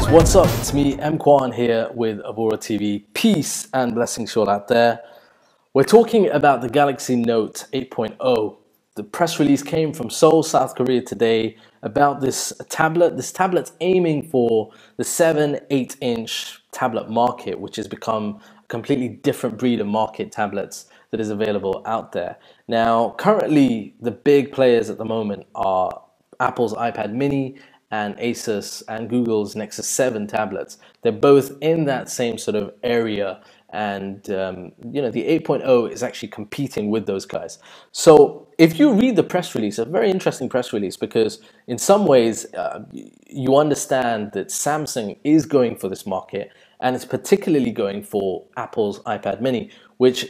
What's up? It's me, EMKWAN, here with Aurora TV. Peace and blessings all out there. We're talking about the Galaxy Note 8.0. The press release came from Seoul, South Korea today about this tablet. This tablet's aiming for the 7-8-inch tablet market, which has become a completely different breed of market tablets that is available out there. Now, currently, the big players at the moment are Apple's iPad mini and Asus and Google's Nexus 7 tablets. They're both in that same sort of area, and the 8.0 is actually competing with those guys. So if you read the press release, a very interesting press release, because in some ways you understand that Samsung is going for this market, and it's particularly going for Apple's iPad mini, which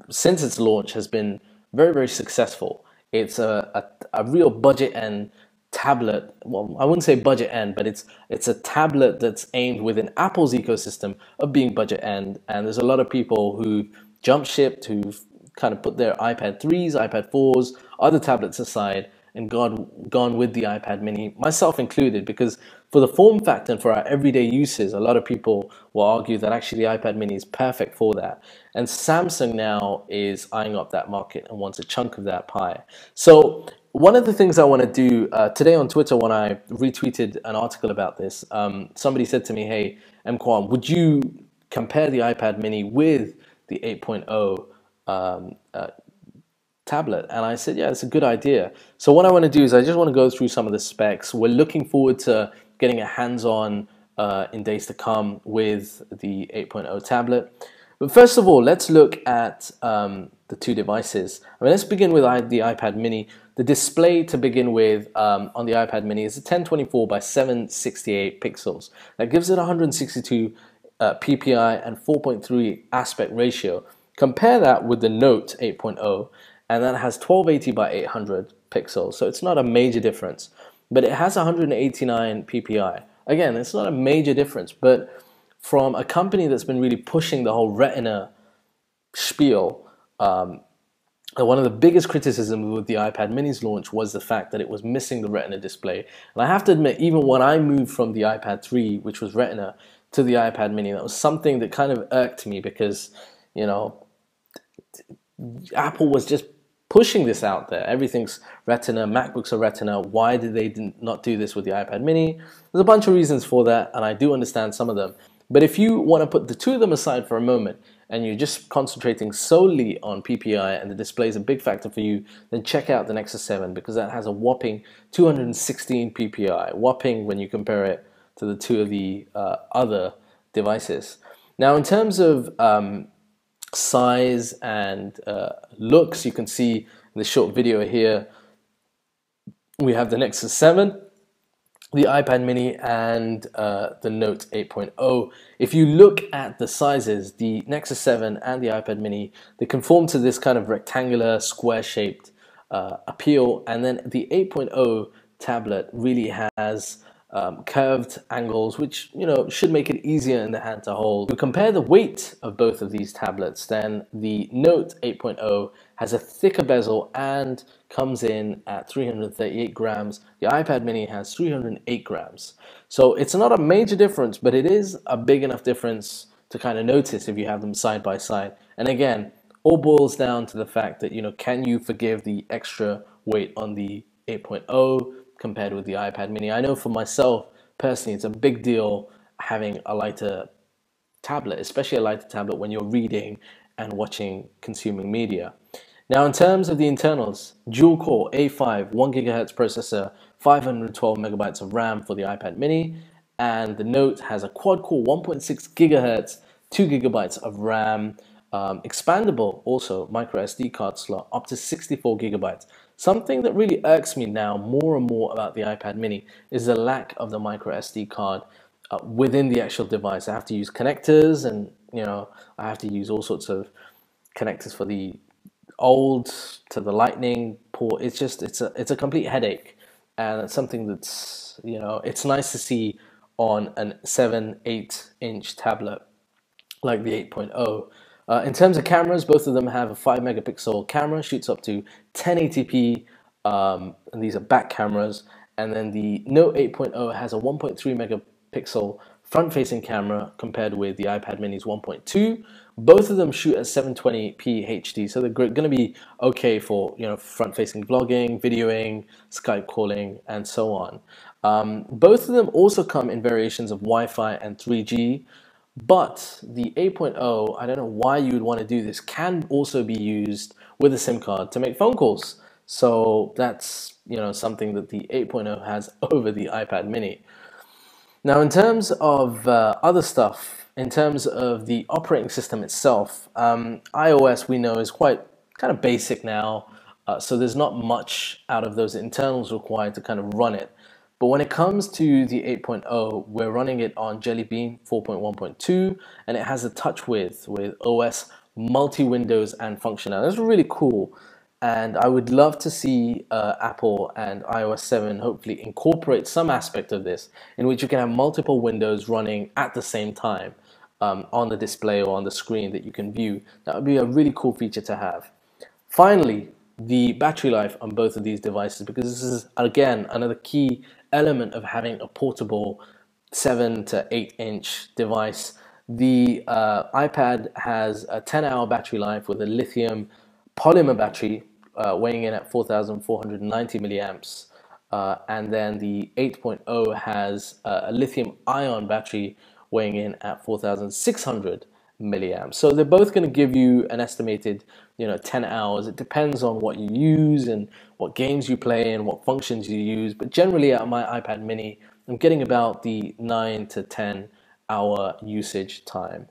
since its launch has been very, very successful. It's a real budget end tablet. Well, I wouldn't say budget end, but it's a tablet that's aimed within Apple's ecosystem of being budget end. And there's a lot of people who jump ship, who've kind of put their iPad 3s, iPad 4s, other tablets aside and gone with the iPad mini, myself included, because for the form factor and for our everyday uses, a lot of people will argue that actually the iPad mini is perfect for that. And Samsung now is eyeing up that market and wants a chunk of that pie. So one of the things I want to do today on Twitter, when I retweeted an article about this, somebody said to me, hey, EMKWAN, would you compare the iPad mini with the 8.0 tablet? And I said, yeah, it's a good idea. So what I want to do is I just want to go through some of the specs. We're looking forward to getting a hands-on in days to come with the 8.0 tablet. But first of all, let's look at the two devices. I mean, let's begin with the iPad mini. The display to begin with on the iPad mini is a 1024 by 768 pixels. That gives it 162 ppi and 4.3 aspect ratio. Compare that with the Note 8.0, and that has 1280 by 800 pixels. So it's not a major difference, but it has 189 ppi. Again, it's not a major difference, but from a company that's been really pushing the whole Retina spiel, one of the biggest criticisms with the iPad mini's launch was the fact that it was missing the Retina display. And I have to admit, even when I moved from the iPad 3, which was Retina, to the iPad mini, that was something that kind of irked me, because, Apple was just pushing this out there. Everything's Retina, MacBooks are Retina. Why did they not do this with the iPad mini? There's a bunch of reasons for that, and I do understand some of them. But if you want to put the two of them aside for a moment, and you're just concentrating solely on PPI and the display is a big factor for you, then check out the Nexus 7, because that has a whopping 216 PPI, whopping when you compare it to the two of the other devices. Now, in terms of size and looks, you can see in the short video here, we have the Nexus 7, the iPad mini, and the Note 8.0. If you look at the sizes, the Nexus 7 and the iPad mini, they conform to this kind of rectangular, square-shaped appeal, and then the 8.0 tablet really has curved angles, which should make it easier in the hand to hold. If we compare the weight of both of these tablets, then the Note 8.0 has a thicker bezel and comes in at 338 grams. The iPad mini has 308 grams. So it's not a major difference, but it is a big enough difference to kind of notice if you have them side by side. And again, all boils down to the fact that, can you forgive the extra weight on the 8.0 compared with the iPad mini? I know for myself, personally, it's a big deal having a lighter tablet, especially a lighter tablet when you're reading and watching, consuming media. Now, in terms of the internals, dual-core A5 1 GHz processor, 512 megabytes of RAM for the iPad mini, and the Note has a quad-core 1.6 GHz, 2 gigabytes of RAM, expandable also micro SD card slot up to 64 gigabytes. Something that really irks me now more and more about the iPad mini is the lack of the micro SD card within the actual device. I have to use connectors, and I have to use all sorts of connectors for the old to the lightning port. It's a complete headache, and it's something that's it's nice to see on a 7-8-inch tablet like the 8.0. In terms of cameras, both of them have a 5 megapixel camera, shoots up to 1080p, and these are back cameras, and then the Note 8.0 has a 1.3 megapixel front-facing camera compared with the iPad mini's 1.2. Both of them shoot at 720p HD, so they're going to be okay for front-facing vlogging, videoing, Skype calling, and so on. Both of them also come in variations of Wi-Fi and 3G, but the 8.0, I don't know why you would want to do this, can also be used with a SIM card to make phone calls. So that's something that the 8.0 has over the iPad mini. Now, in terms of other stuff, in terms of the operating system itself, iOS we know is quite kind of basic now, so there's not much out of those internals required to kind of run it. But when it comes to the 8.0, we're running it on Jelly Bean 4.1.2, and it has a touch with OS multi-windows and functionality. That's really cool. And I would love to see Apple and iOS 7 hopefully incorporate some aspect of this in which you can have multiple windows running at the same time on the display or on the screen that you can view. That would be a really cool feature to have. Finally, the battery life on both of these devices, because this is again another key element of having a portable 7 to 8 inch device. The iPad has a 10-hour battery life with a lithium polymer battery weighing in at 4,490 milliamps, and then the 8.0 has a lithium ion battery weighing in at 4,600 milliamps. So they're both going to give you an estimated 10 hours. It depends on what you use and what games you play and what functions you use, but generally at my iPad mini I'm getting about the 9 to 10 hour usage time.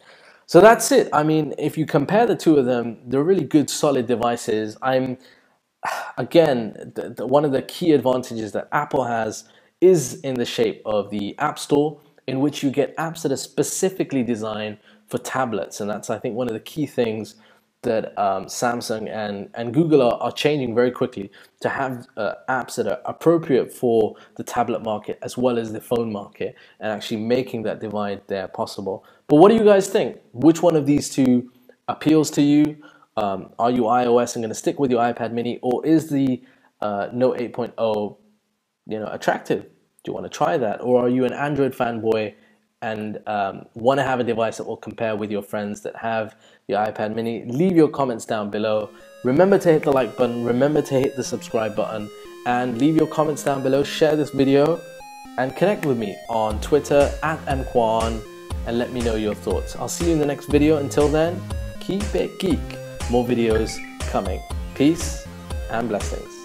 So that's it. I mean, if you compare the two of them, they're really good, solid devices. Again, one of the key advantages that Apple has is in the shape of the App Store, in which you get apps that are specifically designed for tablets. And that's, I think, one of the key things that Samsung and Google are changing very quickly, to have apps that are appropriate for the tablet market as well as the phone market, and actually making that divide there possible. But what do you guys think? Which one of these two appeals to you? Are you iOS and going to stick with your iPad mini, or is the Note 8.0 attractive? Do you want to try that? Or are you an Android fanboy and want to have a device that will compare with your friends that have your iPad mini? Leave your comments down below. Remember to hit the like button, remember to hit the subscribe button, and leave your comments down below. Share this video and connect with me on Twitter at EMKWAN and let me know your thoughts. I'll see you in the next video. Until then, keep it geek. More videos coming. Peace and blessings.